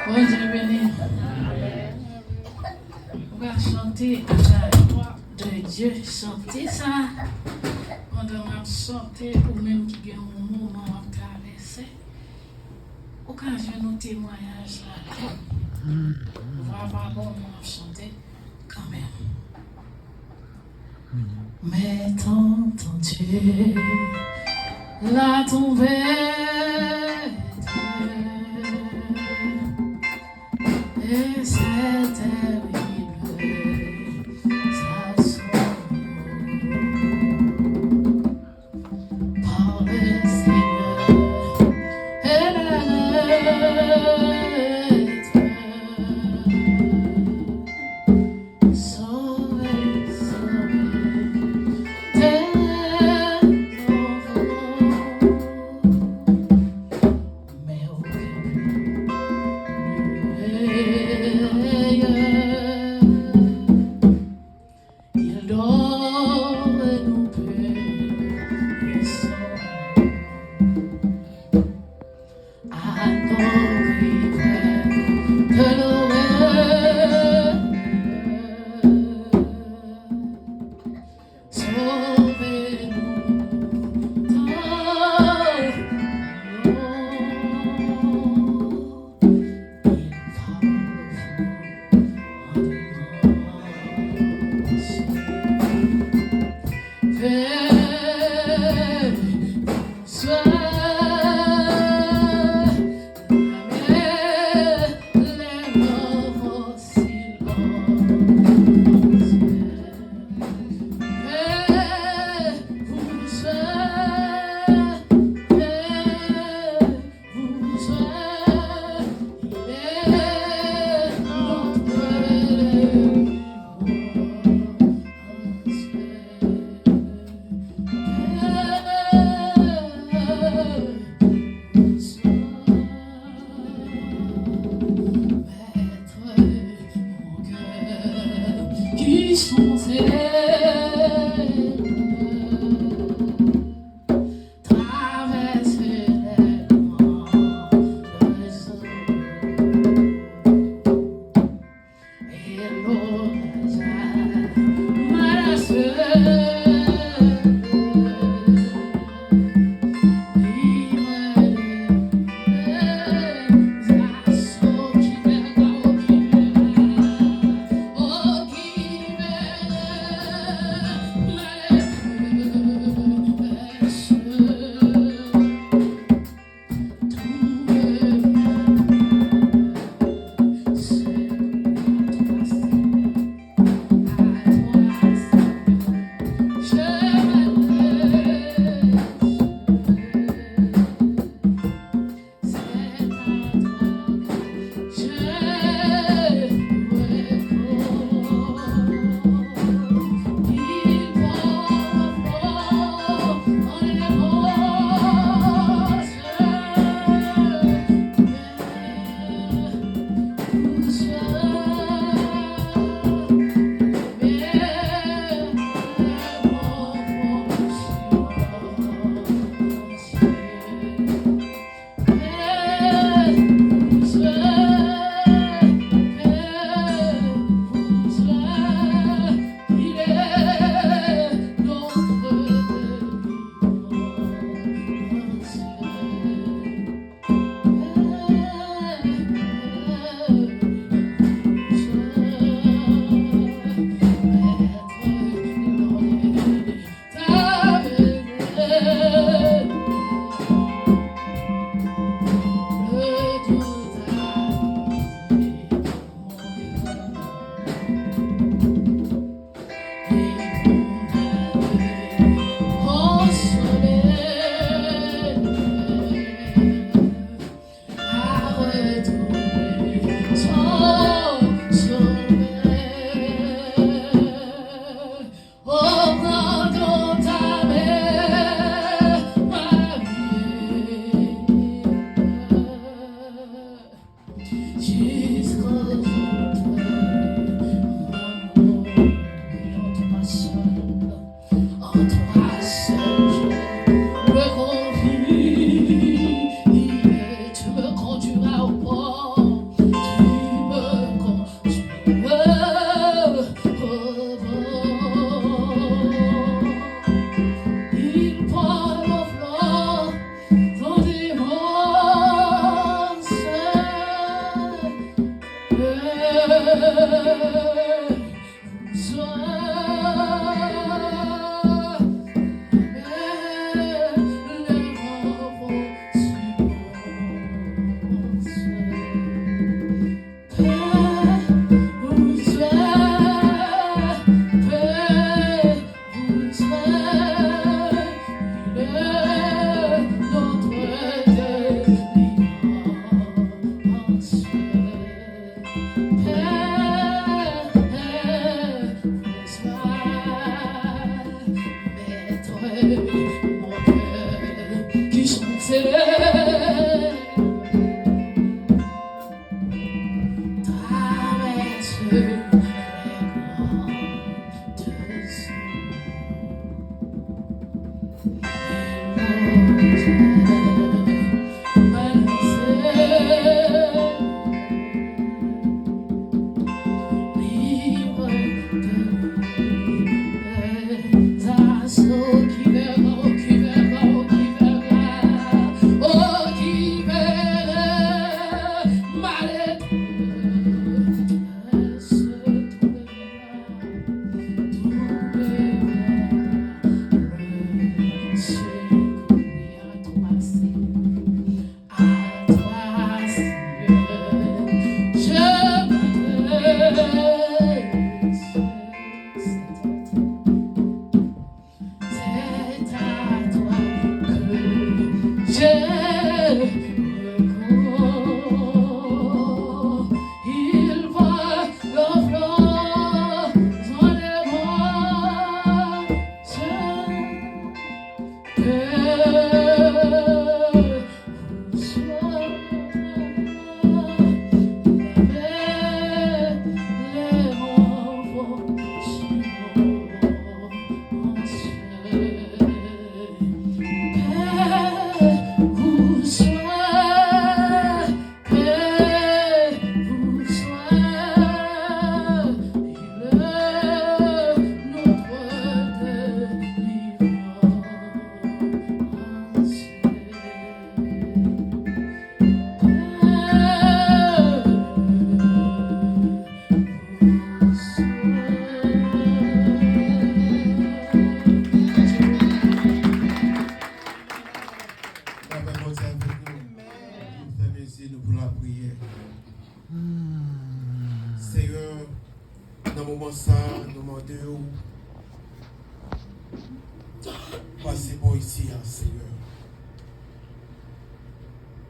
Bon Dieu béni. On va chanter à la gloire de Dieu. Chanter ça. Pendant qu'on chante, ou même qui a un moment à traverser. Occasion nos témoignages là. On va avoir bon moment à chanter quand même. Mais t'entends-tu la tombée et c'est terrible, ça sonne par le Seigneur et l'être sauvé, sauvé. Tes enfants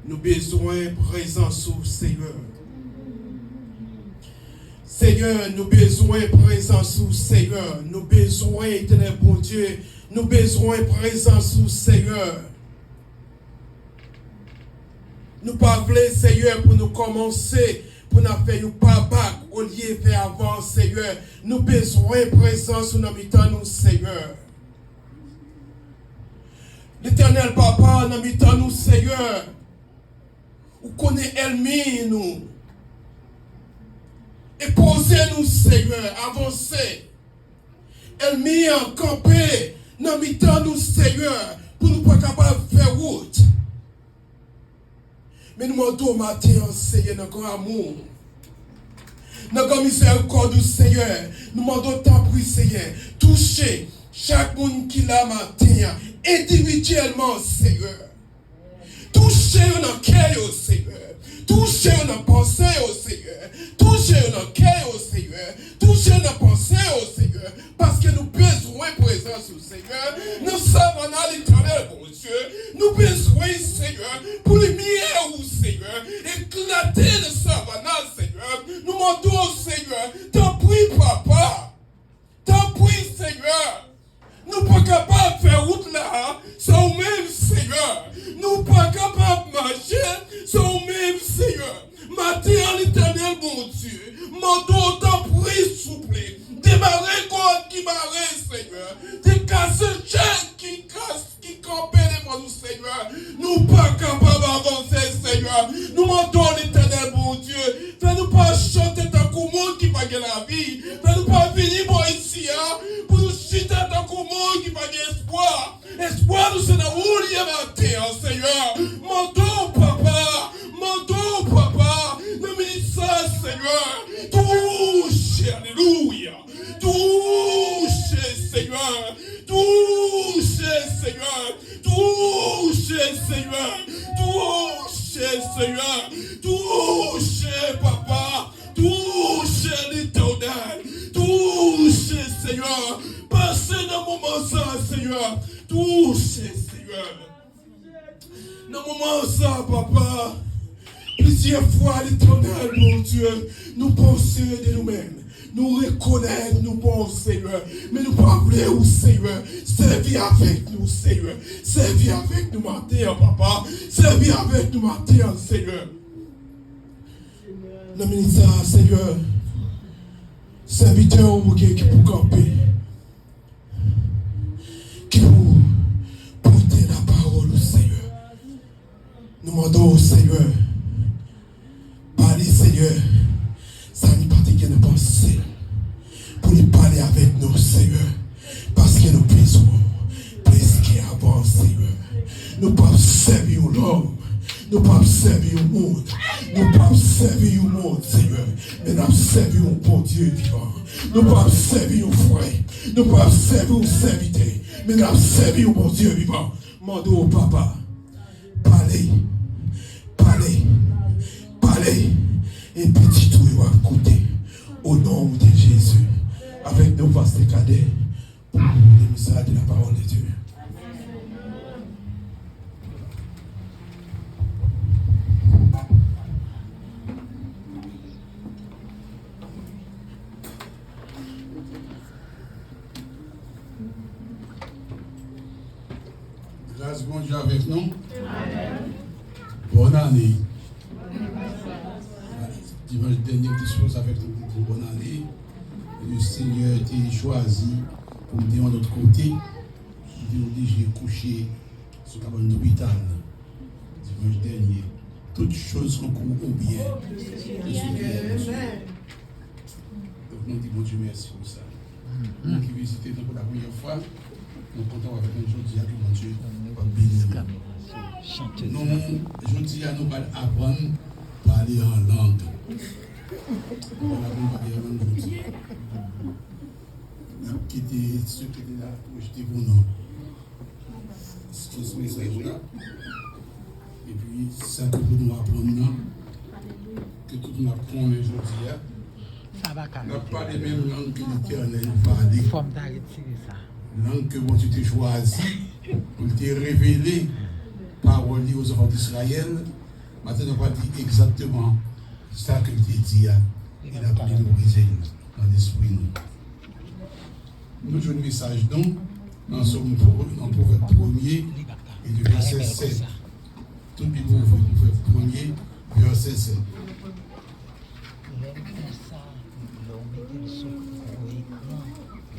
Nous besoin présence au Seigneur. Seigneur, nous besoin présence au Seigneur. Nous besoin, éternel bon Dieu, nous besoin présence au Seigneur. Nous pas voulons, Seigneur, pour nous commencer, pour nous faire un pas bac au lieu de faire avant, Seigneur. Nous besoin présence au habitant nous, Seigneur. L'éternel Papa, nous habitant nous, Seigneur. Vous connaissez Elmi, nous. Et posez-nous, Seigneur, avancez. Elmi en campé, nous habitant nous, Seigneur, pour nous pas capables de faire route. Mais nous demandons au matin, Seigneur, notre amour. Notre miséricorde du Seigneur. Nous demandons ta prière, Seigneur. Touchez chaque monde qui l'a matin, individuellement, Seigneur. Touchez notre cœur, Seigneur. Touchez notre pensée, Seigneur. Touchez notre cœur, Seigneur. Touchez notre pensée, Seigneur. Parce que nous besoin de présence, Seigneur. Nous savons à l'éternel, bon Dieu. Nous besoin, Seigneur, pour lumière, Seigneur. Éclater le savannah, Seigneur. Nous demandons, Seigneur. T'en prie, Papa. T'en prie, Seigneur. Nous ne sommes pas capables de faire route là, sans même, Seigneur. Nous ne sommes pas capables de marcher, sans même, Seigneur. Matin en l'éternel, mon Dieu. Mandons t'en prie, s'il vous plaît. Démarrer quoi qui marre, Seigneur. Décasser chaque qui campait devant nous, Seigneur. Nous ne sommes pas capables d'avancer, Seigneur. Nous mandons l'éternel, mon Dieu. Fais-nous pas chanter tant qu'au monde qui va gagner la vie. Fais-nous pas venir, moi, ici, hein, pour nous chuter tant qu'au monde qui va gagner espoir. Espoir, nous sommes dans le matin, Seigneur. Mandons, Papa. Mandons, Papa. Nous ministres, Seigneur. Touche, alléluia. Touche, Seigneur. Touche, Seigneur. Touche, Seigneur. Touche, Seigneur. Touche, Papa. Touche, l'éternel. Touche, Seigneur. Passez dans mon moment ça, Seigneur. Touche, Seigneur. Dans mon moment ça, Papa. Plusieurs fois, l'éternel, mon Dieu, nous pensons de nous-mêmes. Nous reconnaissons, nous bon Seigneur. Mais nous pas voulons, Seigneur. Servir avec nous, Seigneur. Servir avec nous, matin, papa. Servir avec nous, matin, Seigneur. Nous ministère, Seigneur. Serviteur qui pour camper. Qui pour porter la parole au Seigneur. Nous demandons au Seigneur. Parlez, Seigneur. Ça n'est pas de penser. Pour lui parler avec nous, Seigneur. Parce que nous besoin plus qu'avant, Seigneur. Nous ne pouvons pas servir l'homme. Nous ne pouvons pas servir le monde. Nous ne pouvons pas servir le monde, Seigneur. Mais nous servir un bon Dieu vivant. Nous ne pouvons pas servir un frère. Nous ne pouvons pas servir un serviteur. Mais nous servir un bon Dieu vivant. Mando au papa. Parlez. Parlez. Parlez. Et petit tout, il va écouter. Au nom de Jésus. Avec nos vastes cadets. Pour le message de la parole de Dieu. Grâce bon Dieu avec nous. Amen. Bonne année. Dimanche dernier, je dispose avec nous pour bonne année. Le Seigneur a été choisi pour me dire de l'autre côté. Il nous dit j'ai couché sur la cabane d'hôpital. Dimanche dernier. Toutes choses concourent au bien. Donc nous disons bon Dieu merci pour ça. Nous qui visitons pour la première fois, nous comptons avec nous aujourd'hui que mon Dieu va bénir. Nous, aujourd'hui, nous allons apprendre à parler en langue. Nous allons parler en langue aujourd'hui. Nous allons quitter ceux qui étaient là pour jeter pour nous. C'est ce message-là. Et puis, ça que nous apprenons, que tout le monde apprend aujourd'hui. Nous n'avons pas les mêmes langues que l'Éternel parlait. Il faut m'arrêter ça. Langue que tu t'es choisi pour te révéler parole aux enfants d'Israël. Maintenant, on va dire exactement ça que tu dit. Il a pris nous briser dans l'esprit. Nous jouons un message donc dans le prophète 1er et le verset 7. Tout le monde le prophète 1er, verset 7.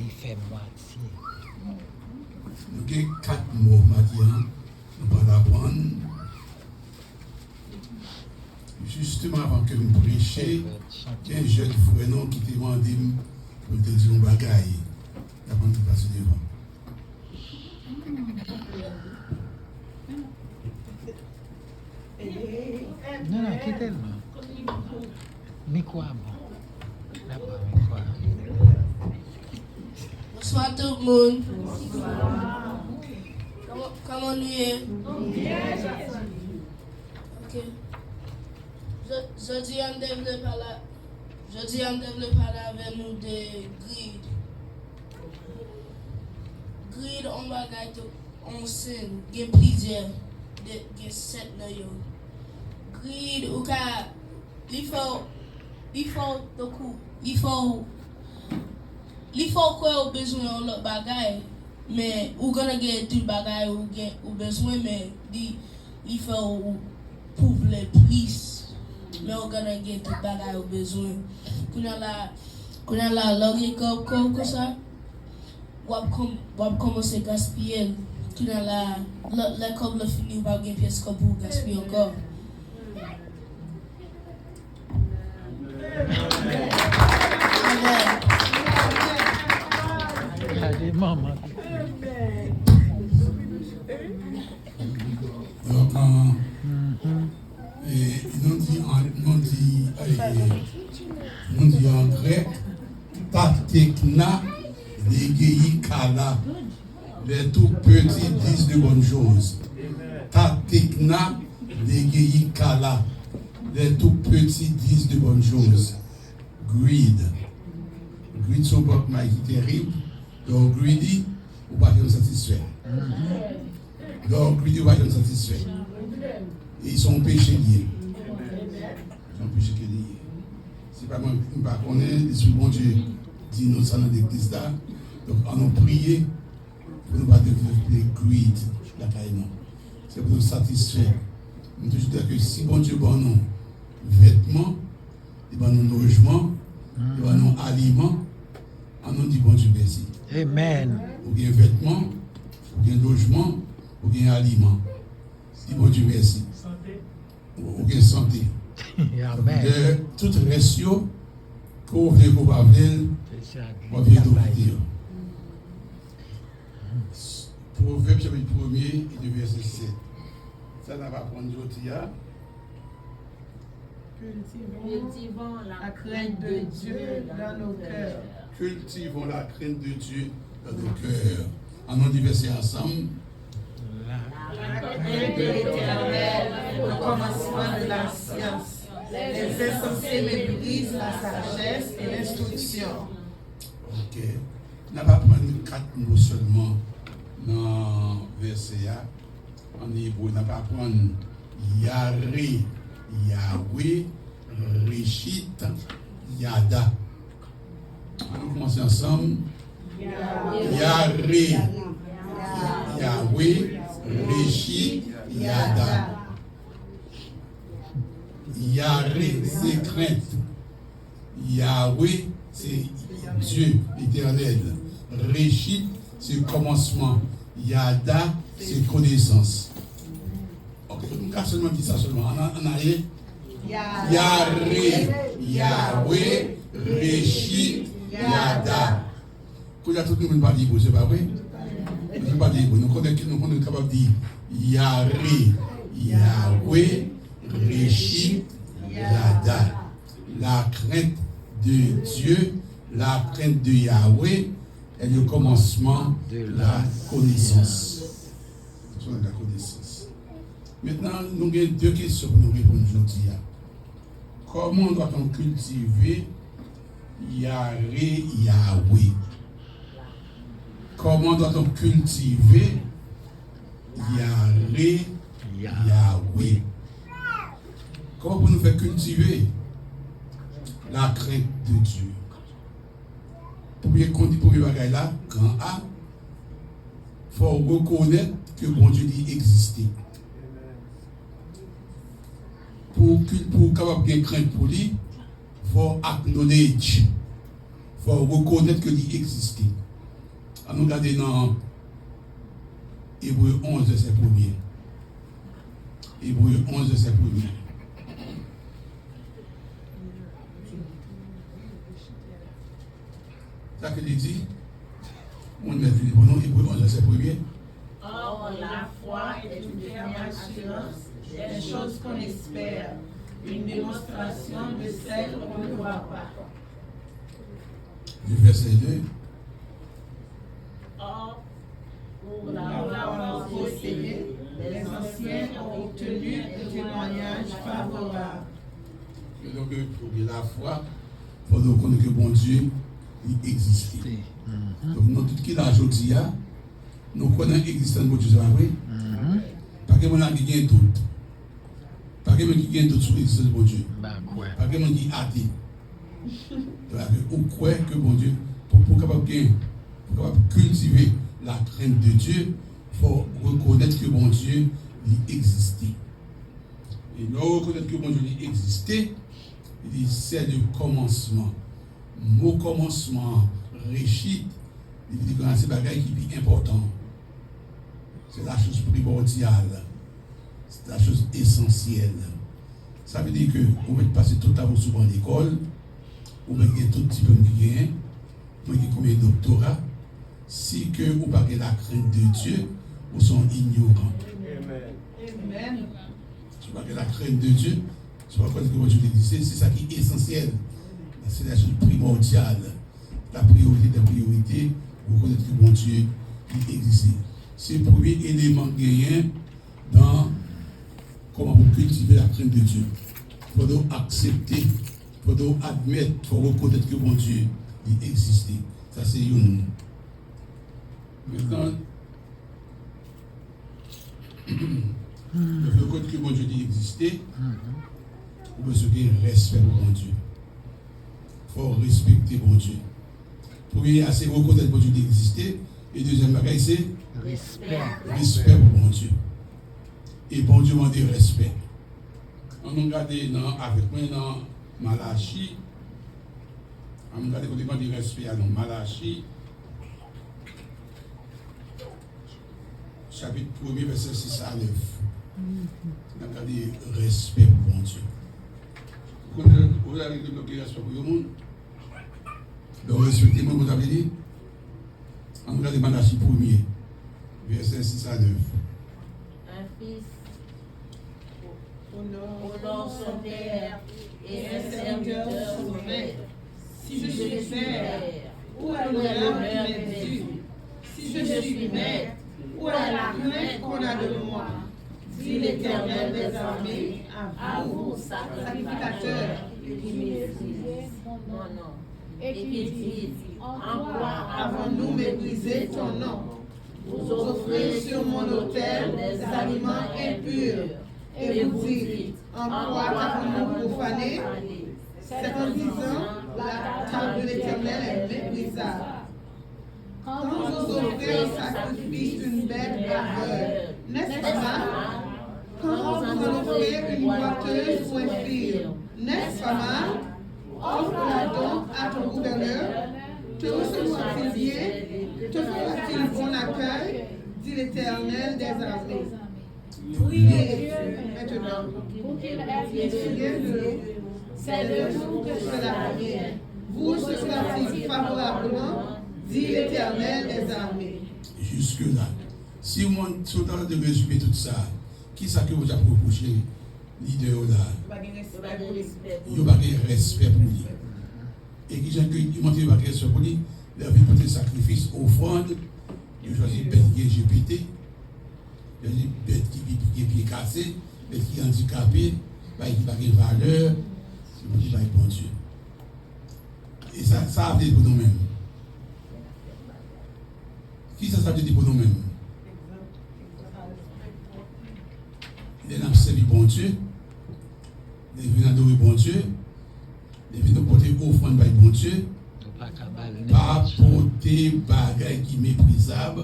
Il fait moitié. Nous avons 4 mots maintenant. Nous allons apprendre. Justement avant que nous prêchions, il y a un jeune frère qui t'a demandé pour te dire un bagaille. Avant de passer devant. Non, quittez-le. Mais quoi, bon? D'abord, mais quoi? Bonsoir tout le monde. Bonsoir. Comment nous est? Ok. Je dis on devrait parler avec nous de greed. Greed, on va gagner on sin, il y a plusieurs, il y a 7 dans yo. Greed, ou ka, il faut quoi au besoin de l'autre bagaille, mais ou gonna get tout bagaille ou besoin, mais il faut pour le plus, mais on gonna get tout bagaille au besoin. Qu'on a la logique comme ça, on commence à gaspiller. Qu'on a la comme le fini, on va gagner pièce comme pour gaspiller encore. Allez, maman. Donc, nous dit en grec, taktekna, legei kala. Les tout petits disent de bonnes choses. Taktekna, legei kala. Les tout petits disent de bonnes choses. Greed. Greed, son propre mal qui est terrible. Donc, greedy, ou pas être satisfait. Donc, greedy, ou pas être satisfait. Et ils sont péchés liés. Ils sont péchés liés. C'est C'est pas moi qui ne connais, l'Esprit bon Dieu dit nous ça dans l'église là. Donc, on a prié pour ne pas développer greed, la caille. C'est pour nous satisfaire. Nous toujours dire que si bon Dieu bon nous vêtements, il va nous logement, il va nous aliments, on nous dit bon Dieu merci. Amen. Ou bien vêtements, ou bien logement, ou bien aliments. Dis bon Dieu merci. Ou bien santé. Amen. De tout reste, qu'on veut qu'on va venir, on vient d'ouvrir. Proverbe chapitre 1er et du verset 7. Ça n'a pas prendre aujourd'hui. Cultivons la crainte de Dieu dans nos cœurs. Cultivons la crainte de Dieu dans nos cœurs. En nom du verset ensemble. La crainte de l'Éternel, le commencement de la science. Les insensés méprisent la sagesse et l'instruction. Ok. On n'a pas prendre 4 mots seulement dans le verset. En hébreu, on n'a pas prendre Yaré, Yahweh, Réchit, Yada. On va commencer ensemble. Yaré, Yahweh, Réchit, Yada. Yaré, c'est crainte. Yahweh, c'est Dieu éternel. Réchit, c'est commencement. Yada, c'est connaissance. Ok, on va seulement dire ça seulement. En arrière. Yaré, Yahweh, Réchit, Yada. Quand il y a tout le monde pas dire, c'est pas vrai? Nous ne pas dire, nous sommes capables de dire Yaré, Yahweh, Réchit, Yada. La crainte de Dieu, la crainte de Yahweh est le commencement de la connaissance. La connaissance. Maintenant, nous avons 2 questions pour nous répondre aujourd'hui. Comment doit-on cultiver Yaré, Yahweh? Comment doit-on cultiver Yaré, Yahweh? Comment pour nous faire cultiver la crainte de Dieu? Pour bien qu'on dit pour les bagailles là, grand A, il faut reconnaître que bon Dieu dit exister. Pour capable bien crainte pour lui, il faut acknowledge. Il faut reconnaître que lui exister. À nous regarder dans Hébreu 11, verset 1er. Hébreu 11, verset 1er. Ça que il dit, on met le nom Hébreu 11, verset 1er. Or, la foi est une ferme assurance des choses qu'on espère, une démonstration de celles qu'on ne voit pas. Du verset 2. Or, pour l'avoir possédé, les anciens ont obtenu un témoignage favorable. Et donc, pour la foi, il faut donc connaître que bon Dieu il existe. Donc, nous, tout ce qui est là aujourd'hui, nous connaissons l'existence de Dieu, c'est vrai. Pas que mon qui gagne tout. Pas que mon qui gagne tout sur l'existence de Dieu. Pas que mon qui athée. Ou quoi que bon Dieu, pour capable cultiver la crainte de Dieu, il faut reconnaître que bon Dieu il existait. Et nous reconnaître que bon Dieu il existait, il dit c'est le commencement. Mot commencement, réchit, il dit que c'est un bagage qui est important. C'est la chose primordiale. C'est la chose essentielle. Ça veut dire que vous pouvez passer tout à vous souvent à l'école, vous mettez tout diplôme qui gagne, vous mettez combien de doctorats, si que vous n'avez pas la crainte de Dieu, vous sont ignorants. Amen. Si vous n'avez pas la crainte de Dieu, c'est pas quoi que Dieu dit, c'est ça qui est essentiel. C'est la chose primordiale. La priorité des priorités, vous connaissez que mon Dieu il existe. C'est le premier élément gagné dans comment vous cultiver la crainte de Dieu. Il faut accepter, il faut admettre, il faut reconnaître que mon Dieu il existe. Ça c'est une. Maintenant, il faut reconnaître que mon Dieu il existe. Vous besoin de respect pour mon Dieu. faut respecter bon Dieu. Premier, c'est reconnaître bon Dieu d'exister. Et deuxième bagage, c'est respect pour bon Dieu. Et bon Dieu m'a dit respect. On nous regarde avec moi dans Malachie. On nous regarde quand on dit respect à nous. Malachie, chapitre 1er, verset 6 à 9. On a dit respect pour bon Dieu. Vous avez développé respect pour le monde. Donc respectez-moi, vous avez dit. On regarde Malachie 1er, verset 6 à 9. Un fils honore son père et un serviteur son maître. Si je suis père, où est l'honneur qui m'est dû? Si je suis maître, où est la crainte qu'on a de moi? Dit l'Éternel des armées, à vous, sacrificateurs, qui méprisent mon nom et qui disent en quoi avons-nous méprisé ton nom? Vous offrez sur mon autel des aliments impurs, et vous dites, en quoi avons-nous profané? C'est en disant, la table de l'Éternel est méprisable. Quand vous offrez en sacrifice une bête aveugle, n'est-ce pas mal? Quand vous en offrez une boiteuse ou un fil, n'est-ce pas mal? Offre-la donc à ton gouverneur, te recevra-t-il bien, te fera-t-il bon accueil, dit l'Éternel des armées. Priez maintenant, il vient de l'eau, c'est le jour que cela vient. Vous recevra-t-il favorablement, dit l'Éternel des armées. Jusque-là, si on est de résumer tout ça, qui est-ce que vous avez reproché leader là? Il n'y a pas de respect pour lui. Et qui j'ai que monté pas de respect pour lui, il a fait porter sacrifice, offrande, il a choisi bête qui est GPT, il a dit bête qui est pied cassé, bête qui est handicapé, qui n'a pas de valeur, c'est pour dire bon Dieu. Et ça a été pour nous-mêmes. Qui ça veut dire pour nous-mêmes? Les gens servent bon Dieu, les gens adorer bon Dieu, les gens porter offrande par bon Dieu, pas porter bagaille qui méprisable,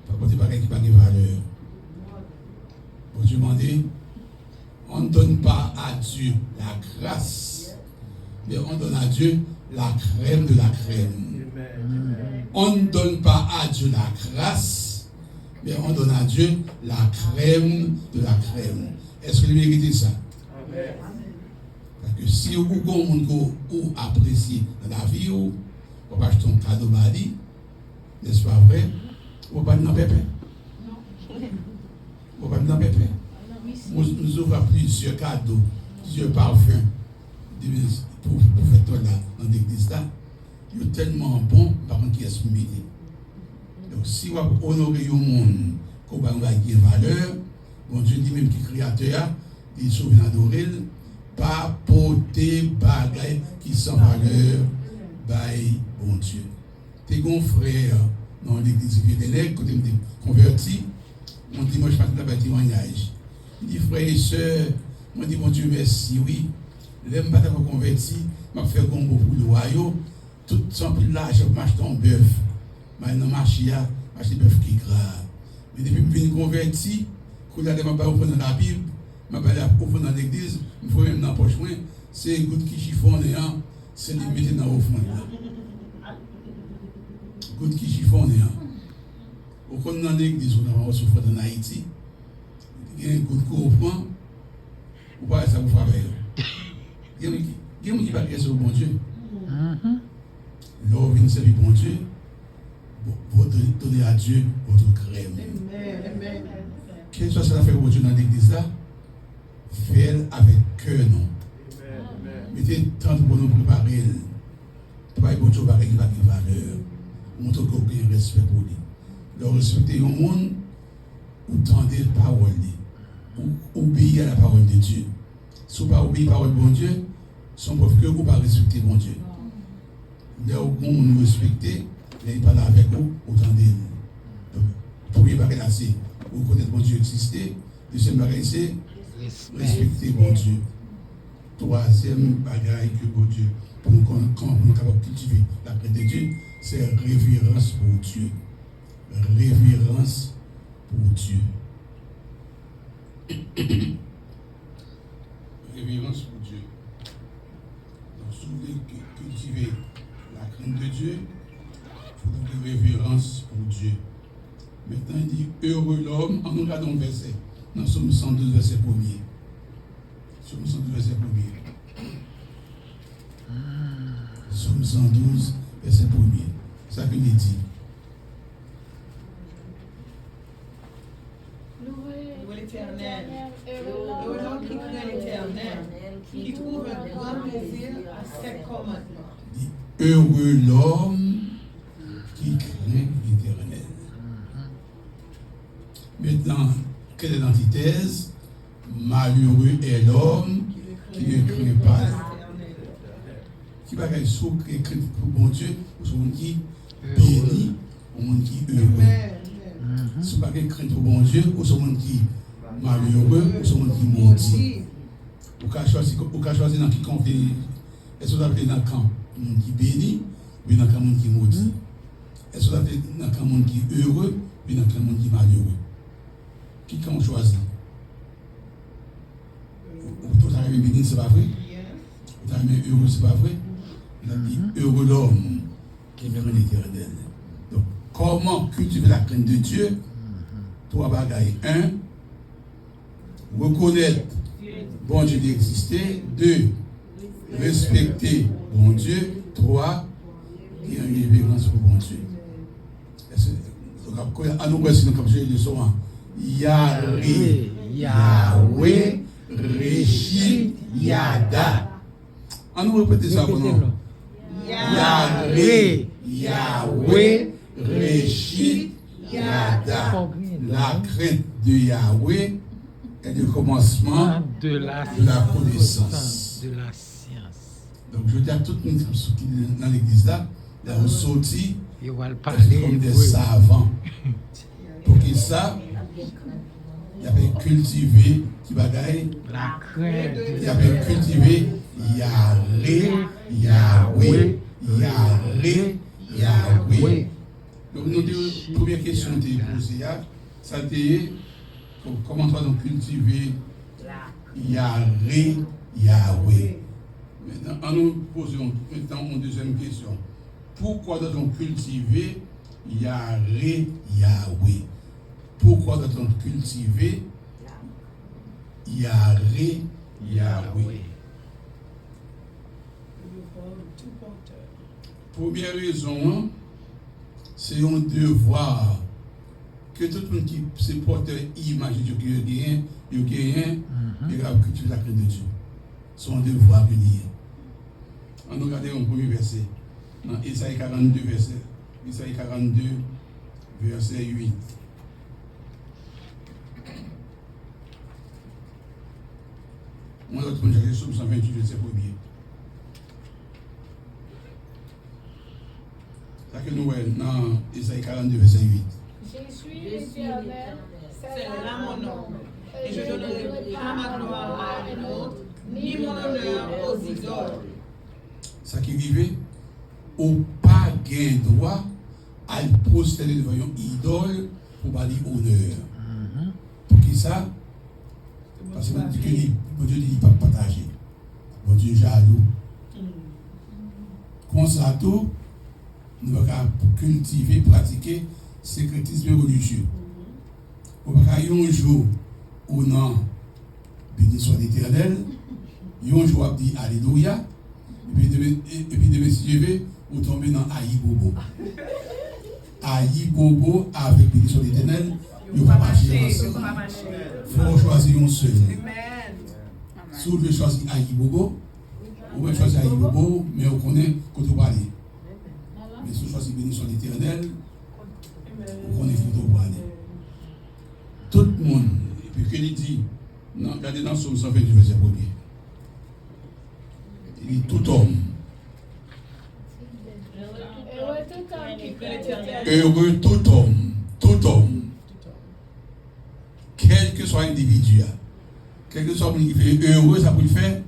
pas porter bagaille qui n'a pas de valeur. Bon Dieu m'a dit, on ne donne pas à Dieu la grâce, mais on donne à Dieu la crème de la crème. On ne donne pas à Dieu la grâce, mais on donne à Dieu la crème de la crème. Est-ce que vous méritez ça? Amen. Parce que si vous appréciez dans la vie, vous pouvez acheter un cadeau, n'est-ce pas vrai? Vous ne pouvez pas dans pépé. Vous ne pouvez pas dans pépé. Nous ouvrons plusieurs cadeaux, plusieurs parfums pour faire là dans l'église là. Ils sont tellement bons, par contre, qui est mérité. Donc, si vous honorez le monde, qu'on va gagner valeur, bon Dieu dit même qui est créateur, il sauve et adoré, pas porter bagaille qui sans valeur, by bon Dieu. Tes grands frères dans l'église Vieux-Délègue, quand ils me converti, mon dimanche matin, il y a un témoignage. Il dit, frères et sœurs, moi je dis, mon Dieu, merci, oui. L'aime pas t'avoir converti, m'a fait gombo pour le royaume, tout sans plus l'argent pour m'acheter un bœuf. Maintenant, m'acheter bœuf qui gras. Mais depuis que je suis converti, quand je suis dans la Bible, je suis dans l'église, je suis même dans la poche, c'est une goutte qui chiffonne, c'est limité dans l'offrande. Goutte qui chiffonne. Au fond dans l'église, on a reçu en Haïti, il y a une goutte qu'on prend, ou pas ça vous fait avec. Il y a un qui va sur bon Dieu. L'or vient servir bon Dieu. Vous donnez à Dieu votre crème. Amen. Quelle soit la fait pour Dieu dans l'église là, faites avec cœur, non. Mettez temps pour nous préparer. Pas pour Dieu qui va de valeur. Montrez qu'on a un respect pour lui. Donc respectez le monde, ou tendez la parole, ou obéir à la parole de Dieu. Si vous ne pas obéir à la parole de bon Dieu, c'est preuve que vous ne pas respecter bon Dieu. Là où vous nous respectez, il parle avec vous, autant de nous. Premier bagage, c'est vous connaître bon Dieu exister. Deuxième bagage, c'est respecter bon Dieu. Troisième bagage que bon Dieu pour nous capables de cultiver la crainte de Dieu, c'est révérence pour Dieu. Révérence pour Dieu. Révérence pour Dieu. Donc, si vous voulez cultiver la crainte de Dieu, il faut donc une révérence pour Dieu. Maintenant, il dit heureux l'homme, en nous regardons le verset, dans Somme 112, verset 1er. Somme 112, verset 1er. Somme 112, verset 1er. C'est ça qu'il dit. Louez l'Éternel. Louez l'homme qui craint l'Éternel, qui trouve un grand plaisir à ses commandements. Heureux l'homme qui craint l'Éternel. Maintenant, quelle est l'antithèse? Malheureux est l'homme qui ne craint pas. Qui va gagner sous qui craint pour bon Dieu, ou ce monde qui béni, ou monde qui heureux. Si vous ne craint pour bon Dieu, ou ce monde qui malheureux, ou ce monde qui maudit. Vous pouvez choisir dans qui conflit. Est-ce que vous avez dans le camp monde qui béni, ou dans le camp monde qui maudit? Est-ce que vous avez dans le camp monde qui heureux, ou dans le camp monde qui malheureux? Qui qu'on choisit? Vous avez béni, c'est pas vrai? Vous avez heureux, c'est pas vrai? Vous avez dit heureux l'homme qui craint l'Éternel. Donc, comment cultiver la crainte de Dieu? Trois bagailles. 1. Reconnaître bon Dieu d'exister. 2. Respecter bon Dieu. 3. Et une révérence pour bon Dieu. À nous voici comme je le son. Yahweh, Yahweh, Réchi, Yada. On nous répète ça pour nous. Yahweh, Yahweh, Réchi, Yada. La crainte de Yahweh est le commencement de la connaissance. De la science. Donc je dis à tout le monde qui est dans l'église là, on sortit comme des savants. Pour qu'ils savent, il y avait cultivé qui bagaille. La crainte. Il y avait cultivé Yahweh, Yahweh, Yahweh, Yahweh. Donc nous deux première question que tu as posée, ça était comment toi donc cultiver Yahweh, Yahweh. Maintenant, nous posons maintenant une deuxième question. Pourquoi doit-on cultiver Yahweh, Yahweh? Pourquoi doit-on cultiver Yahweh, Yahweh? Première raison, c'est un devoir que tout le monde qui se porte image de Dieu qui gagne, il va cultiver la crainte de Dieu. C'est un devoir venir. On regarde un premier verset. Dans Isaïe 42, verset. Isaïe 42, verset 8. On va prendre le Somme 128, verset 1er. Ça que nous voyons dans Isaïe 42, verset 8. Je suis l'Éternel, C'est là mon nom, et je ne donnerai pas ma gloire à un autre, ni mon honneur aux idoles. Ça qui arrive, au pas gain droit à prosterner devant une idole pour pas dire honneur. Pour qui ça? Parce que bon Dieu dit pas partager. Bon Dieu jaloux. Comme ça tout, nous allons cultiver, pratiquer sécrétisme religieux. Pour pas qu'il y ait un jour où non, béni soit l'Éternel, il y a un jour où on dit Alléluia. Et puis, demain, si je vais, vous tombez dans Aïbobo. Aïbobo avec bénédiction l'Éternel, il ne va pas marcher ensemble. Il faut choisir un seul. Si vous voulez choisir Aïbobo, vous pouvez choisir Aïbobo, mais vous connaissez quand vous parlez. Mais si vous choisissez bénédiction l'Éternel, vous connaissez quand vous parlez. Tout le monde, et puis qu'il dit, regardez dans Somme 128, verset 1er. Il dit tout homme. Heureux tout homme. Quel que soit l'individu, quel que soit le monde qui fait heureux, ça peut le faire.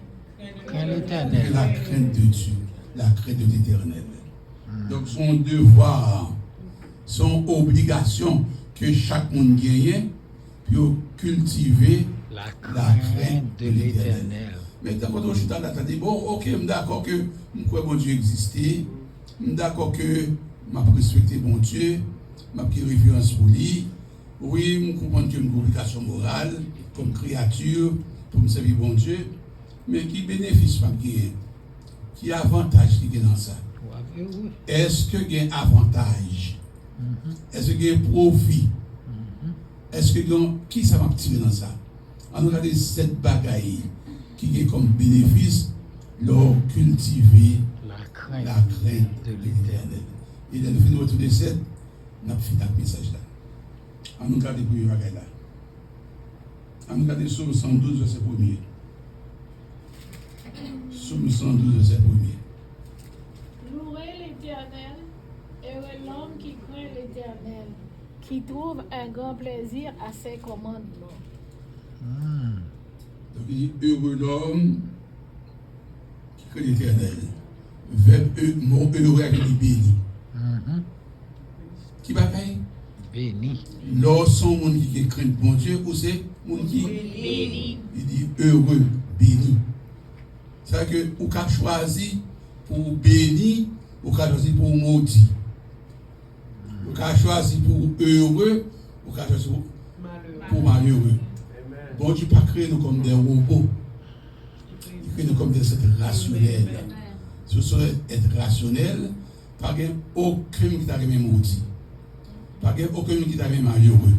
Craint l'Éternel. La crainte de Dieu. la crainte de l'Éternel. Donc son devoir, son obligation que chaque monde gagne pour cultiver La la crainte de l'Éternel. Mais tant que je suis là, tu dis, bon, ok, je suis d'accord que je crois que bon Dieu existait, je suis d'accord que je respecte bon Dieu, je suis référence pour lui. Oui, je comprends que j'ai une obligation morale comme créature pour me servir bon Dieu, mais qui bénéfice pas gagner? Qui avantage qui est dans ça? Est-ce qu'il y a un avantage? Est-ce qu'il y a un profit? Est-ce que qui ça m'a tiré dans ça? On regarde cette bagaille qui est comme bénéfice leur cultiver la crainte de l'Éternel. Et dans le fin de retour de 7, on a fini avec message là. On regarde pour le bagaille là. On regarde Psaume 112 verset 1er. Psaume 112 verset 1er. Louez l'Éternel, heureux l'homme qui craint l'Éternel, qui trouve un grand plaisir à ses commandements. Donc il dit heureux l'homme qui craint l'Éternel. Verbe mot heureux avec les béni. Qui bagaille? Béni. Lorsqu'on monde qui craint bon Dieu, ou c'est monde qui béni. Il dit heureux, béni. C'est-à-dire que ou qu'a choisi pour béni, ou qu'a choisi pour maudit. Ou qu'a choisi pour heureux, ou qu'a choisi pour malheureux. Bon Dieu pas créé nous comme des robots. Il crée nous comme des êtres rationnels. Si vous être rationnel, pas aucun qui t'a même maudit. Pas aucun qui t'a même malheureux.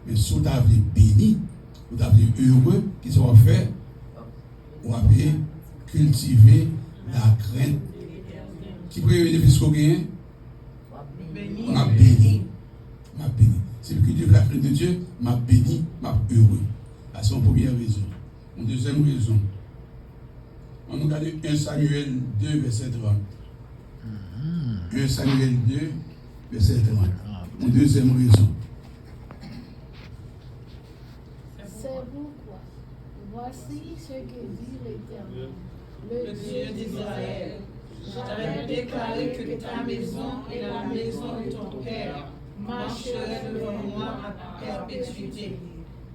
Mais si vous avez béni, vous avez heureux, qui sera fait, vous avez cultivé la crainte. Qui peut bénéficier qu'on gagne? On a béni. On a béni. C'est le cultiver la crainte de Dieu, m'a béni, m'a heureux. C'est une première raison. Une deuxième raison. On regarde 1 Samuel 2, verset 30. 1 Samuel 2, verset 30. Une deuxième raison. C'est pourquoi, voici ce que dit l'Éternel, le Dieu d'Israël. J'avais déclaré que ta maison et la maison de ton père marcheraient devant moi à perpétuité.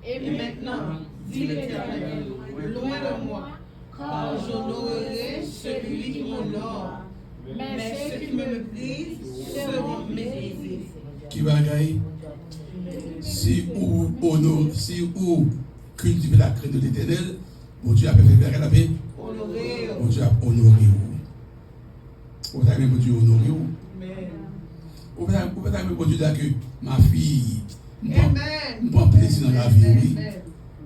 Et maintenant, dit l'Éternel, loin de moi, car j'honorerai celui qui m'honore, mais ceux qui me brisent seront méprisés. Qui bagaille? Si vous cultivez la crainte de l'Éternel, bon Dieu a fait la paix. Bon Dieu a honoré vous. Vous avez même bon Dieu honoré vous. Vous avez même bon Dieu dire que ma fille, je prends plaisir dans la vie, oui.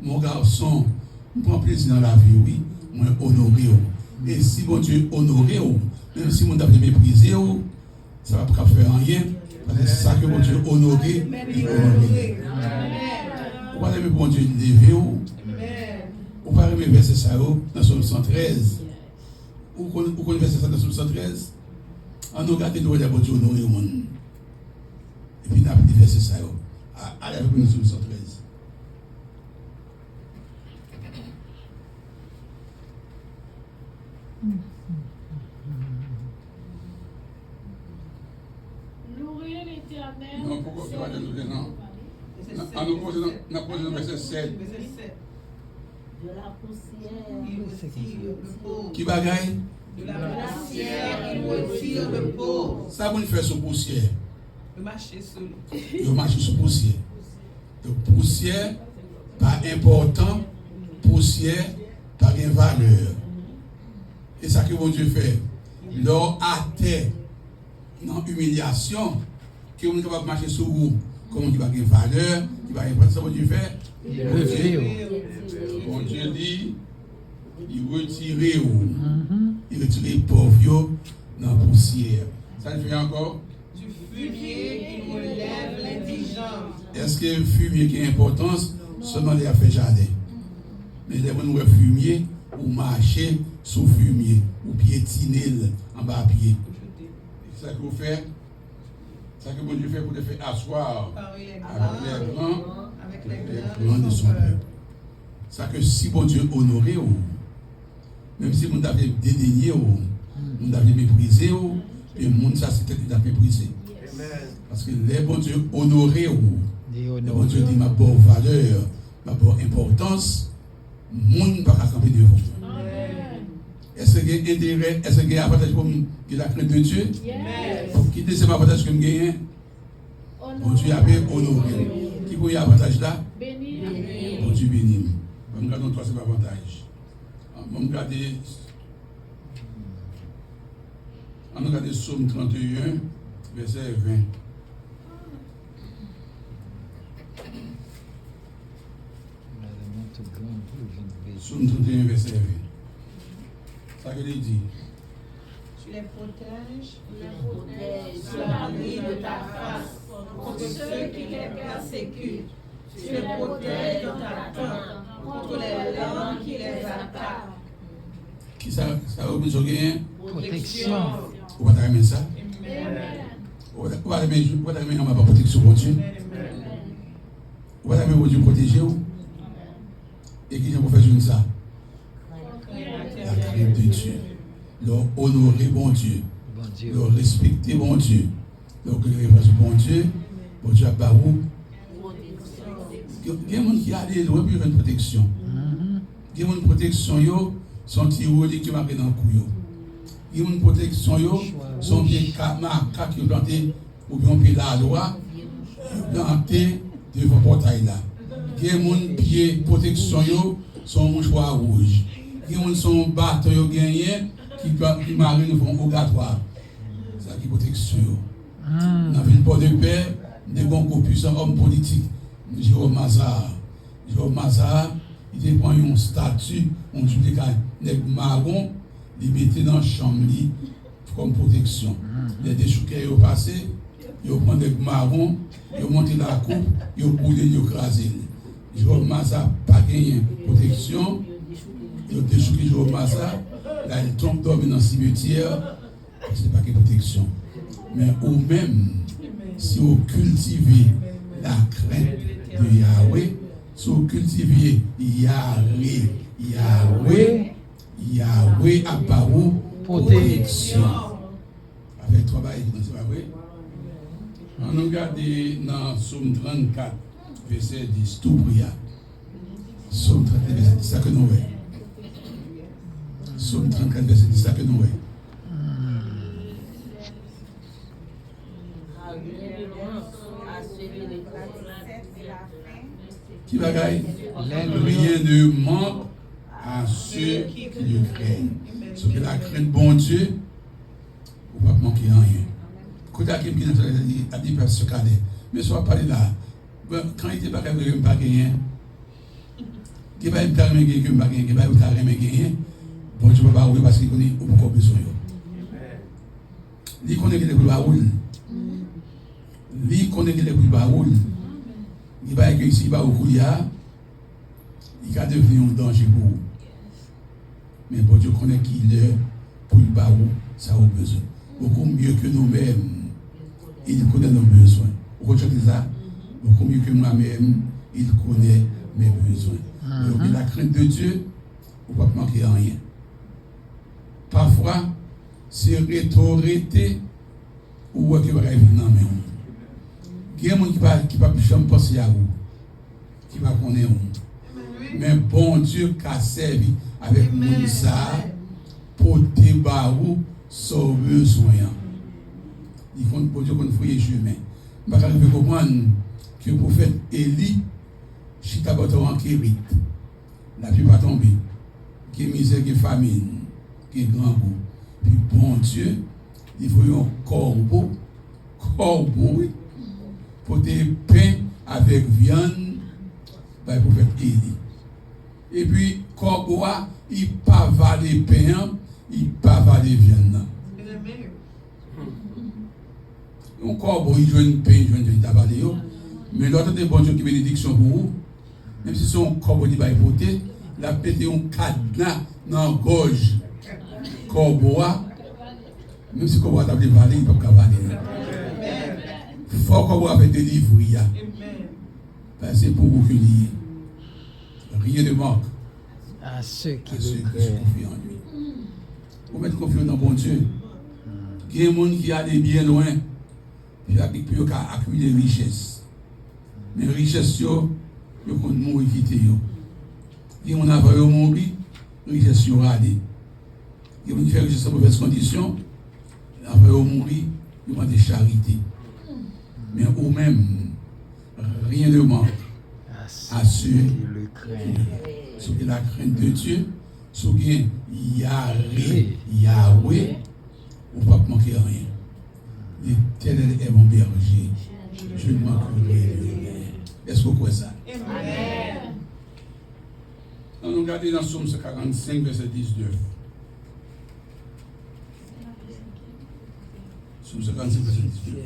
Mon garçon, je prends plaisir dans la vie, oui. Moi, honoré vous. Et si bon Dieu honoré vous, même si mon Dieu méprisé vous, ça ne va pas faire rien. Parce que c'est ça que mon Dieu honoré, il honoré. Vous allez bon Dieu lever vous. Vous allez me verser ça dans Psaume 113. Vous connaissez verser ça dans Psaume 113? On nous regarde nous bon Dieu honoré au monde. Et puis nous avons verser ça. Allez avec nous Psaume 113. Louez l'Éternel. Non, pourquoi tu vas nous non? On nous pose dans verset 7. De la poussière, Qui bagaille? De la poussière, il retire le pauvre. Ça, vous fait sur poussière. Le marché seul. Il marche sur poussière. Donc, poussière, pas important. Poussière, pas de valeur. Et ça que mon Dieu fait. L'or à terre, dans l'humiliation, qui est capable de marcher sur vous, comme il va de valeur, il va important. Ça, mon Dieu fait. Bon Dieu dit, il retire où? Il retire les pauvres dans la poussière. Ça le fait encore? Du fumier, il relève l'indigent. Est-ce que le fumier qui a importance? Seulement les affaires jardin. Mais les gens qui fumier, ou marcher sous fumier, ou piétiner en bas pied. C'est ça que vous faites? C'est ça que bon Dieu fait pour le faire asseoir avec les grands de son peuple. C'est ça que si bon Dieu honoré, même si vous avez dédaigné, nous avons méprisé, et le monde, ça, c'était qu'il a méprisé. Parce que les bons Dieu honorés, les bons Dieu dit ma bonne valeur, ma bonne importance, le monde ne peut pas camper devant. Est-ce qu'il y a intérêt, est-ce qu'il y a avantage pour la crainte de Dieu? Pour quitter ce avantage que je gagne, bon Dieu avait honoré. Qui peut y avoir avantage là? Bon Dieu béni. On regarde le troisième avantage. On regarde Psaume 31, verset 20. Psaume 31, verset 20. Ça que il dit. Tu les protèges sous l'abri de ta face contre ceux qui les persécutent. Tu les protèges dans ta tente contre les langues qui les attaquent. Qui ça a besoin de Protection. Vous va aimer ça? Vous va aimer ma protection pour Dieu? Vous va aimer Dieu protéger vous? Et qui vient pour faire ça? La crainte de Dieu. Leur honorer bon Dieu. Leur respecter bon Dieu. Leur révérer bon Dieu. Bon Dieu a barou. Il y a des gens qui allaient loin pour une protection. Il y a une protection, son tyrolique qui marque dans le cou. Il y a une protection, son pied marque qui est planté ou bien pied la loi, planté devant le portail là. Il y a une pied protection, son mouchoir rouge. Il y a son bâton gagné qui marque au obligatoire. C'est ça qui est protection. Dans une porte de paix, des bons puissants hommes politiques. Jérôme Mazar, il prend un statut, on dit que marron, il mettait dans la chambre comme protection. Les déchouquets sont passés, ils prennent des marrons, ils montent la coupe, ils boudent, ils écrasent. Jérôme Mazar n'a pas gagné protection, ils déchouquent Jérôme Mazar, là il tombe dans le cimetière, ce n'est pas que protection. Mais ou même, si vous cultivez la crainte de Yahweh, si vous cultivez Yahweh a parou protection. Avec trois bails, c'est pas vrai? On regarde dans Psaume 34, verset 10, tout prière. Psaume 34, verset 10, ça que nous voyons. Psaume 34, verset 10, ça que nous voyons. Qui bagaille? Rien ne manque à ceux qui le craignent. Ce que la crainte bon Dieu, on ne va pas manquer rien. Quand il a dit pas se caler, mais soit pas là. Quand il était pas capable de pas gagner, qui va être calme qui va gagner, qui va être calme gagner, bon Dieu va pas rouler parce qu'il connaît beaucoup besoin. Lui connaît qu'il est pour rouler. Lui connaît qu'il est pour rouler. Il va accueillir ici, il va au couillard, il va devenir un danger pour vous. Mais bon Dieu connaît qu'il est pour le barou, ça a besoin. Beaucoup mieux que nous-mêmes, il connaît nos besoins. Vous comprenez ça? Beaucoup mieux que moi-même, il connaît mes besoins. Donc la crainte de Dieu, vous ne pouvez pas manquer rien. Parfois, c'est rétorité ou qui va arriver dans mes mains. Il y a des gens qui ne peuvent jamais penser à vous, qui ne peuvent connaître vous. Mais bon Dieu qui a servi avec Moussa pour te barou sans besoin. Il faut que Dieu qu'on fouille chemin. Je vais comprendre que le prophète Élie, si tu as en Kérit, la pluie va tomber. Qui est misère, qui est famine, qui est grand goût. Puis bon Dieu, il faut un corbeau, oui. Pour des pains avec viande, le prophète Élie. Et puis, Corboa, il pava les pains, il pava les viandes. Un corbeau, il joue une pain, il joue une tabalé. Mais l'autre des bons Dieu qui bénédiction pour vous, même si son corbeau dit va écouter, il a pété un cadenas dans la gorge. Corboa, même si Corboa t'a dévalé, il ne peut pas cavaler. Faut qu'on va avec des livres. C'est pour vous que rien ne manque à ceux qui se le confient en lui. Pour mettre confiance dans bon Dieu. Il y a des gens qui allent bien loin. Puis il y a accumuler des richesses. Mais les richesses, ils vont mourir quitter. Il y a des gens qui vont mourir, les richesses sont radées. Il y a des gens qui font richesse en mauvaise condition, après ils vont mourir, ils vont des charités. Mais eux-mêmes, rien ne manque à ceux qui ont la crainte de Dieu, ceux qui ont Yahweh, on ne va pas manquer rien. L'Éternel est mon berger, je ne manquerai de rien. Est-ce que vous croyez ça? Amen. Nous regardons dans Psaume 45, verset 19. Psaume 45, verset 19.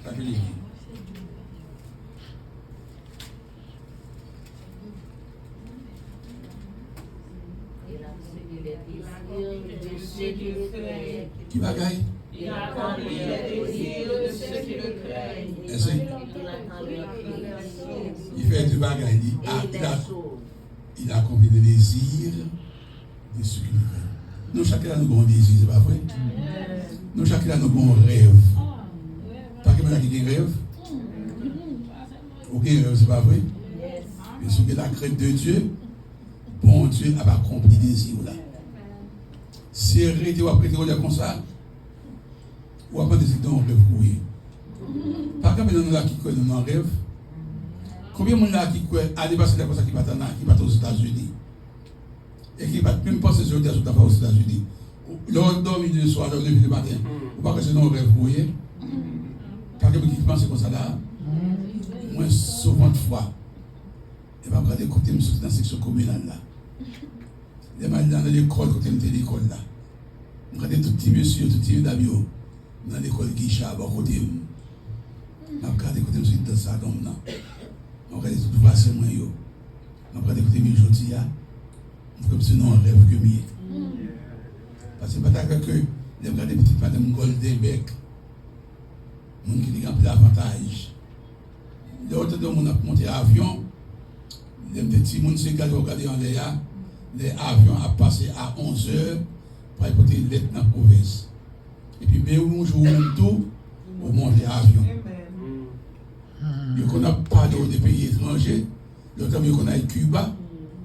Ça veut dire qui bagaille? Il accomplit les désirs de ceux qui le craignent. Il fait du bagaille. Il accomplit les désirs de ceux qui le craignent. Nous, chacun nous avons un désir, c'est pas vrai? Nous, chacun nous avons un rêve. Pas que nous qui a un rêve? Aucun rêve, c'est pas vrai? Mais ceux qui ont la crainte de Dieu, bon Dieu a accompli les désirs là. Si arrêté ou après comme ça, ou après décider d'un rêve courir. Pas comme nous là qui croient dans un rêve. Combien de gens là qui croient à dépasser les choses qui partent aux États-Unis et qui ne partent même pas ces jours aux États-Unis. Leur dormir le soir, leur lever le matin, ou pas que c'est dans un rêve courir. Pas que qui pensent comme ça là. Moi, souvent de fois, et pas regarder côté dans la section communale là. Les mal dans l'école, côté de l'école là. On regarde tout petit monsieur, tout petit dame dans l'école Guicha, à côté. On regarde côté monsieur dans ça comme là. On regarde tout face moi yo. On regarde côté monsieur aujourd'hui là. Comme si non un rêve que mieux. Parce que pas que les regarder petite madame Goldenbeck. Mon qui a pris avantage. L'autre de mon a monté avion. Les petits monde se regarder en l'air. Les avions a passé à 11h pour écouter une lettre dans la province. Et puis, mais on joue même tout, on monte l'avion. On n'a pas de pays étrangers, l'autre qu'on a Cuba,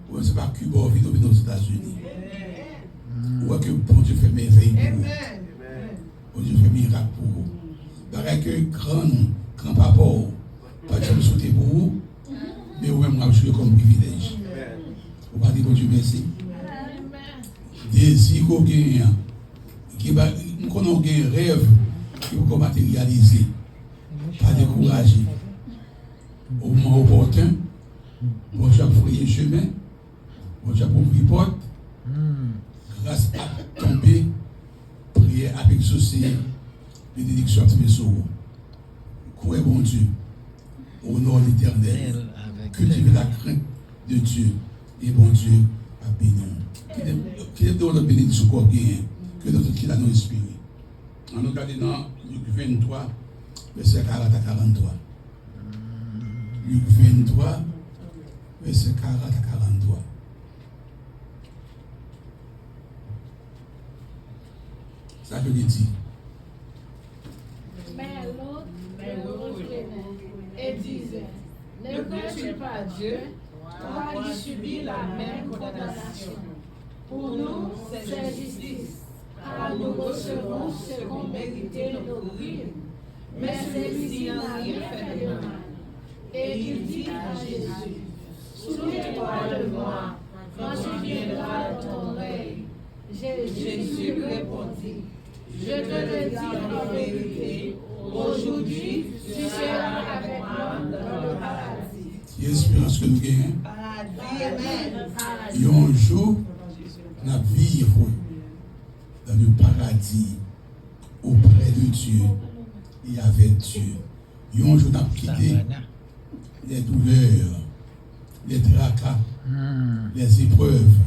ou ne sait pas Cuba, on vit aux États-Unis. Ou que bon Dieu fait merveille pour vous. Bon Dieu fait miracle pour vous. Pareil que grand papa, pas de me sauter pour vous, mais vous-même, vous jouez comme privilège. Vous va dire bon Dieu merci. Désir qu'on gagne, qu'on a un rêve qui vous matérialiser, pas décourager. Au moment opportun, bon Dieu a ouvert un chemin, bon Dieu a ouvert porte, grâce à tomber, prier avec exaucer, bénédiction à sur vous. Croyez bon Dieu, au nom de l'Éternel, cultivez la crainte de Dieu. Et bon Dieu a béni. Qu'il est dans le bénédiction qu'on gagne, que notre qu'il a nous inspiré. On regarde dans Luc 23, verset 40 à 43. Luc 23, verset 40 à 43. Ça que il dit. Mais l'autre et disait, ne crains-tu pas Dieu? Toi qui subis la même condamnation. Pour nous, c'est justice, car nous recevons ce qu'ont mérité nos crimes. Mais celui-ci n'a rien fait de mal. Et il dit à Jésus, souviens-toi de moi quand tu viendras dans ton règne. Jésus répondit, je te le dis en vérité, aujourd'hui tu seras avec moi dans le paradis. Il y a l'espérance que nous gagnons. Il y a un jour, nous allons vivre dans le paradis auprès de Dieu et avec Dieu. Il y a un jour, nous allons quitter les douleurs, les tracas, les épreuves,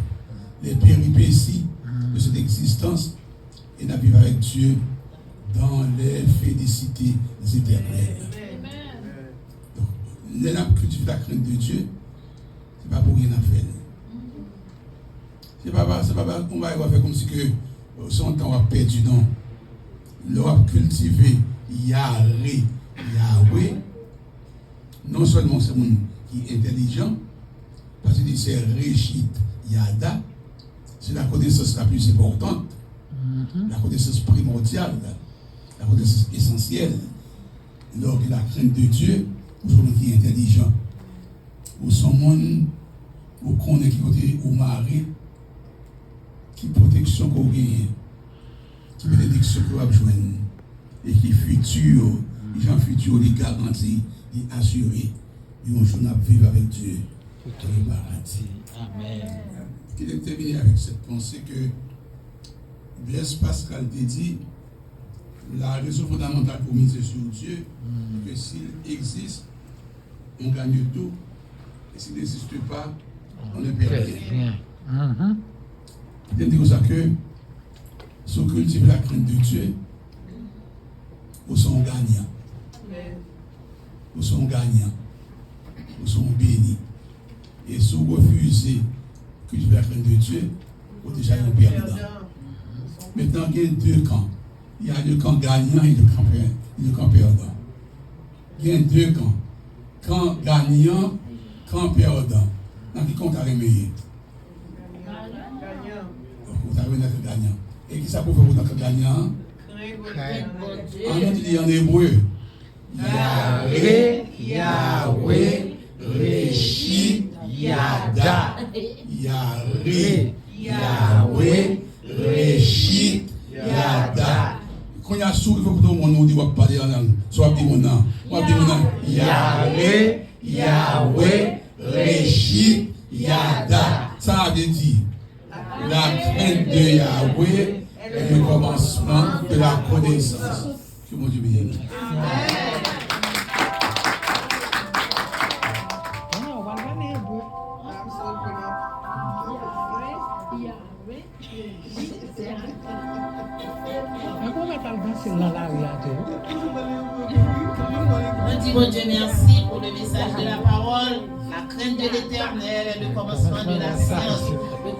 les péripéties de cette existence et nous vivons avec Dieu dans les félicités éternelles. Les âmes cultivent la crainte de Dieu, ce n'est pas pour rien à faire. C'est pas on va faire comme si que son temps a perdu, non. L'on cultivé Yahweh, non seulement c'est monde qui est intelligent, parce que c'est Réchit Yada, c'est la connaissance la plus importante, la connaissance primordiale, la connaissance essentielle. Lors de la crainte de Dieu, ou son monde qui est intelligent, ou son monde, ou qu'on est qui côté au mari, qui protection qu'on gagne, qui bénédiction qu'on va joindre, et qui futur, les gens futurs, les garantis, les assurés, et un jour nous vivre avec Dieu. Amen. Qui est terminé avec cette pensée que Blaise Pascal te dit, la raison fondamentale pour miser sur Dieu, c'est que s'il existe, on gagne tout, et s'il n'existe pas, on ne perd rien. Il dit comme ça que, si on cultive la crainte de Dieu, nous sommes gagnants. Nous sommes gagnants. Nous sommes bénis. Et si vous refusez de cultiver la crainte de Dieu, vous êtes déjà un perdant. Maintenant, il y a deux camps. Il y a le camp gagnant et le camp perdant. Il y a deux camps. Camp gagnant, camp perdant. Dans qui compte à remédier? Vous avez un gagnant. Et qui ça pour faire pour un gagnant? On dit en hébreu. Yahweh, Yahweh, Réchit, Yada. Yahweh, Yahweh, Réchit, Yada. Quand il y a sourd, il faut que tout le monde dise parler en langue. Soit dit mon nom. Yahweh, Yahweh, Réchit, Yada. Ça veut dire la crainte de Yahweh est le commencement de la connaissance. Que mon Dieu bénisse. On dit bon Dieu merci pour le message de la parole. La crainte de l'Éternel est le commencement de la science, le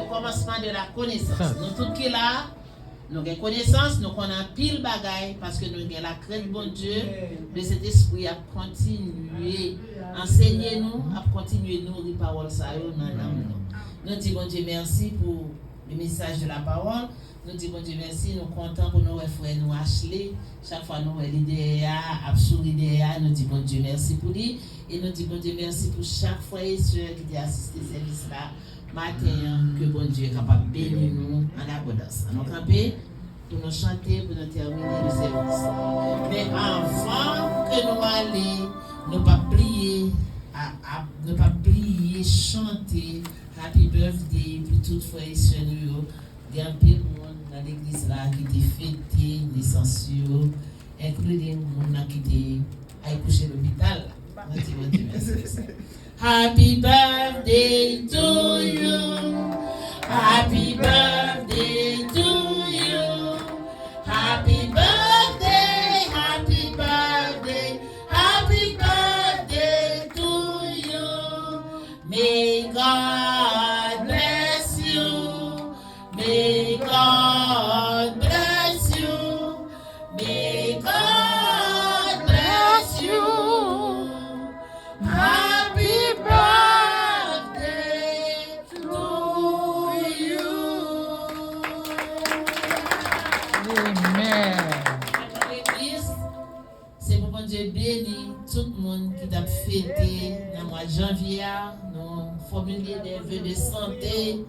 commencement de la connaissance. Nous tous qui là, nous avons connaissance, nous avons pile bagaille parce que nous avons la crainte de bon Dieu, de cet esprit à continuer, enseigner-nous, à continuer nous les paroles dans l'âme. Nous disons bon Dieu merci pour le message de la parole. Nous disons bon Dieu merci, nous sommes contents pour nos frères, nous Ashley. Chaque fois nous avons l'idée, absolument l'idée, nous disons bon Dieu merci pour lui. Et nous disons bon Dieu merci pour chaque frère et soeur qui a assisté à ce service-là. Matin, que bon Dieu est capable de bénir nous en abondance. Nous camper pour nous chanter, pour nous terminer le service. Mais avant que nous allions, nous pas prier, nous pas prier, chanter Happy Birthday pour toutes frères et soeurs. Il y a un peu de monde dans l'église là qui était fêté naissance, inclus des gens qui étaient à coucher l'hôpital. Happy birthday to you. Happy birthday to you. Happy birthday, happy birthday, happy birthday to you. May God bless you. May God bless you. May God bless you. Happy birthday to you. Amen. C'est pour bon Dieu béni tout le monde qui t'a fêté dans le mois de janvier. Nous formuler des vœux de santé,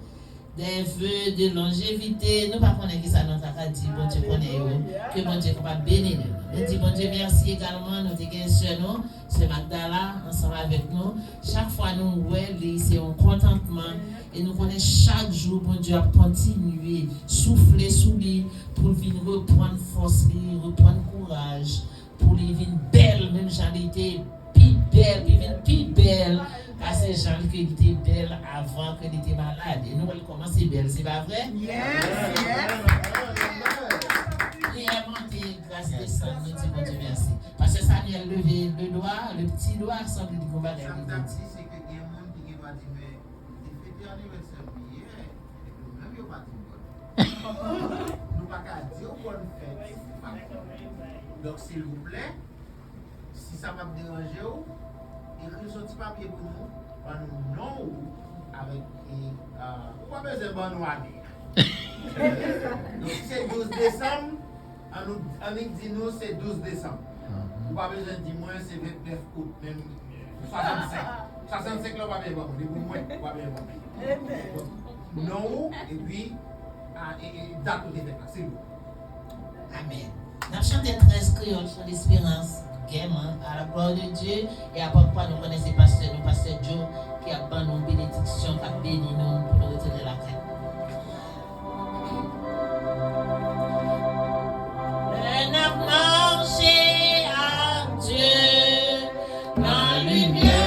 des vœux de longévité. Nous ne connaissons pas qui ça nous a dit. Bon Dieu connaît que bon Dieu va bénir nous. Nous disons bon Dieu merci également. Nous disons sur nous, c'est Magdala ensemble avec nous. Chaque fois nous voyons c'est un contentement et nous connaissons chaque jour bon Dieu a continué souffler sous lui pour venir reprendre force, reprendre courage, pour lui venir belle, même j'en étais plus belle, parce que j'en était belle avant qu'elle était malade. Et nous elle commence belle, c'est pas vrai? Yes. Prière montée, grâce descendre, nous disons bon Dieu merci. Parce que Samuel levé le doigt, le petit doigt semble du combat de la vie. yo pas tout. Nous pas qu'à dire bonne fête. Donc s'il vous plaît, si ça va me déranger, écrivez un petit papier pour nous, par nous non avec pas besoin de bonne année. Donc si c'est 12 décembre, on nous dit nous c'est 12 décembre. Ou pas besoin de dire moi c'est 29 août, même 65. 65 là pas bien bon, mais pour moi pas bien bon. Non et puis date de fête, c'est vous. Amen. Nous avons chanté 13 créoles sur l'espérance, gaiement, à la gloire de Dieu. Et après, nous connaissons pasteur Joe, qui a donné une bénédiction, qui a béni nous pour nous retourner la crête. On a marché à Dieu, dans la lumière.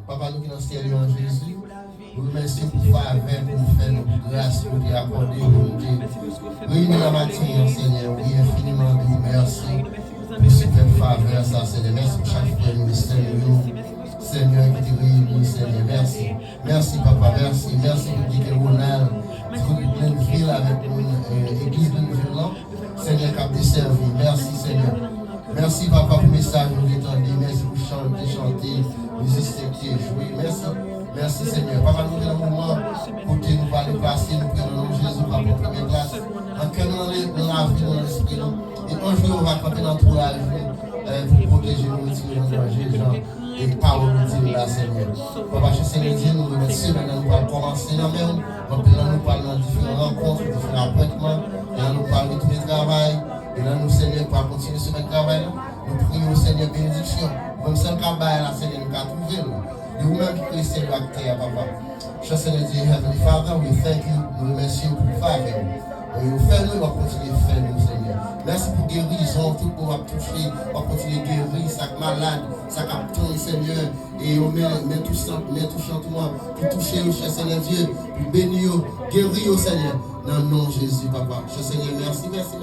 Papa, nous qui nous servons en Jésus, nous remercions pour faveur, pour faire notre grâce, pour nous accorder, pour nous réunir la matinée, Seigneur. Oui, infiniment de vous merci pour cette faveur, ça, Seigneur. Merci pour chaque frère, nous, Seigneur, qui te réunit, Seigneur. Merci. Merci, Papa, merci. Merci pour dire que Ronald, pour plein de ville avec nous, église de nous, Seigneur, qui a desservi. Merci, Seigneur. Merci, Papa, pour le message que vous étendez. Merci pour chanter, résister, jouer. Merci. Merci, Seigneur. Papa, nous avons un moment pour que nous pas déplacer, nous prenons le nom de Jésus pour la première place. En que nous dans la vie, dans l'esprit, et un jour, on va camper dans tout la vie pour protéger nous, retirer nos dangers, et parole de Dieu là, Seigneur. Papa, je sais Dieu, nous remercions, maintenant nous allons commencer dans même. Maintenant, nous parlons de différentes rencontres, différents appointements, et là, nous parlons de tout le travail. Et là, nous, Seigneur, pour continuer ce travail, nous prions, Seigneur, bénédiction. Comme ça, le travail, là, Seigneur, nous avons trouvé. Et vous-même qui connaissez Seigneur, à terre, Papa. Cher Seigneur Dieu, Heavenly Father, we thank you. Nous remercions pour le faveur. Et nous faisons, nous allons continuer à faire, nous, Seigneur. Merci pour guérison, tout le monde va toucher, on va continuer à guérir, chaque malade, chaque abton, Seigneur. Et on met tout chantement, pour toucher, cher Seigneur Dieu, pour bénir, guérir, Seigneur. Dans le nom de Jésus, Papa. Cher Seigneur, merci. Merci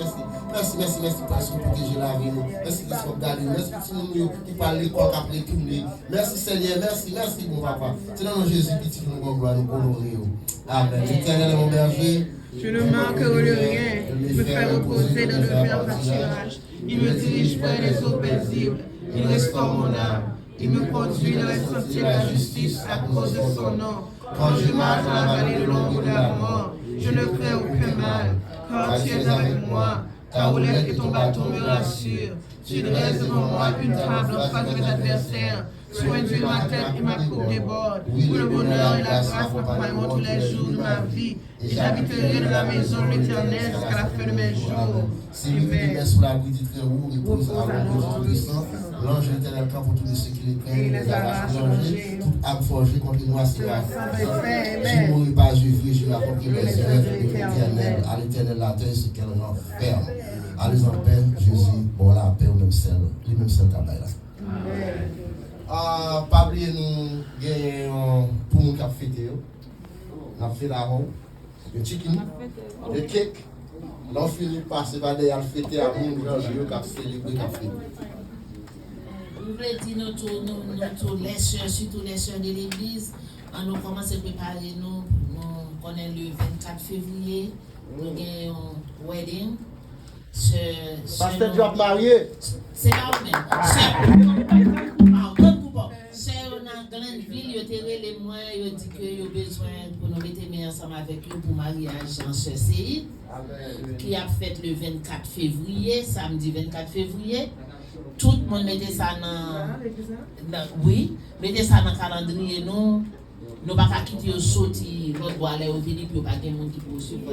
pour protéger la vie. Merci pour garder. Merci pour nous qui parlent l'école, qui après tourner. Merci Seigneur, merci mon Papa. C'est dans le nom de Jésus qui nous gloire, nous honorer. Amen. Éternel est mon berger. Je ne manquerai de rien, me fait reposer dans le vert pâturage. Il me dirige vers les eaux paisibles, il restaure mon âme. Il me conduit dans les sentiers de la justice à cause de son nom. Quand je marche dans la vallée de l'ombre de la mort, je ne crains aucun mal, car tu es avec moi. Ta roulette et ton bâton me rassurent. Tu dresses devant moi une table en face de mes adversaires. Soins de ma tête et ma coupe déborde. Pour le bonheur et la grâce m'accompagneront tous les jours de ma vie. Et j'habiterai dans la maison de l'Éternel jusqu'à la fin de mes jours. Si lui met sous l'abri du Très-Haut, repose à l'ombre du Tout-Puissant, l'ange de l'Éternel campe pour tous ceux qui les craignent, les arrache danger, toute âme forgée contre moi sera. Je ne mourrai pas, je vis, je accomplis les œuvres de l'Éternel. À l'Éternel la terre, c'est qu'elle renferme. Allez en paix, Jésus, bon la paix, au même seul, les mêmes seuls travail là. Pas oublier nous gagnons pour nous qui avons fêté. On a fait la robe, le chicken, le cake. L'on finit par se balader à fêter à nous, qui a célébré, qui a fêté. Nous voulons dire les soeurs, surtout les soeurs de l'église, on a commencé à préparer nous connaît le 24 février, nous avons un wedding. Pasteur Diop marié. C'est pas vous-même. C'est on a Glenville, ils ont les moyens, ils ont dit qu'ils ont besoin pour nous mettre ensemble avec eux pour mariage en Chesséide, qui a fait le 24 février, samedi 24 février. Tout le monde mettait ça mettez ça dans le calendrier, nous ne pouvons pas quitter au sorti, l'autre doit aller au venir, puis pas de monde qui peut suivre.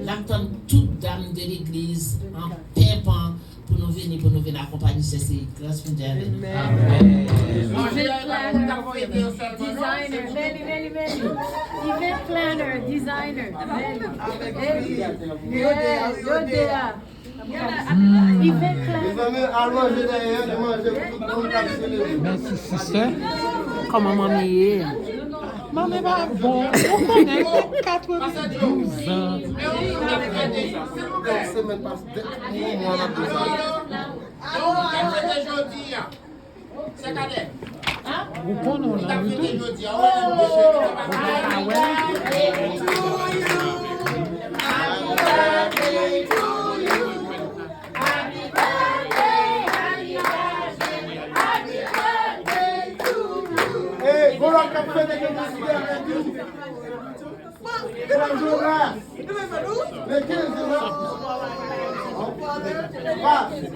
J'attends toute dame de l'église en pimpant pour nous venir accompagner ces grâce mondiale. Amen. Designer, event planner, designer. Merci, sister. Comment maman est? Maman est pas bon. On connaît 92 ans. Vous connaissez la YouTube?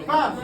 Passe.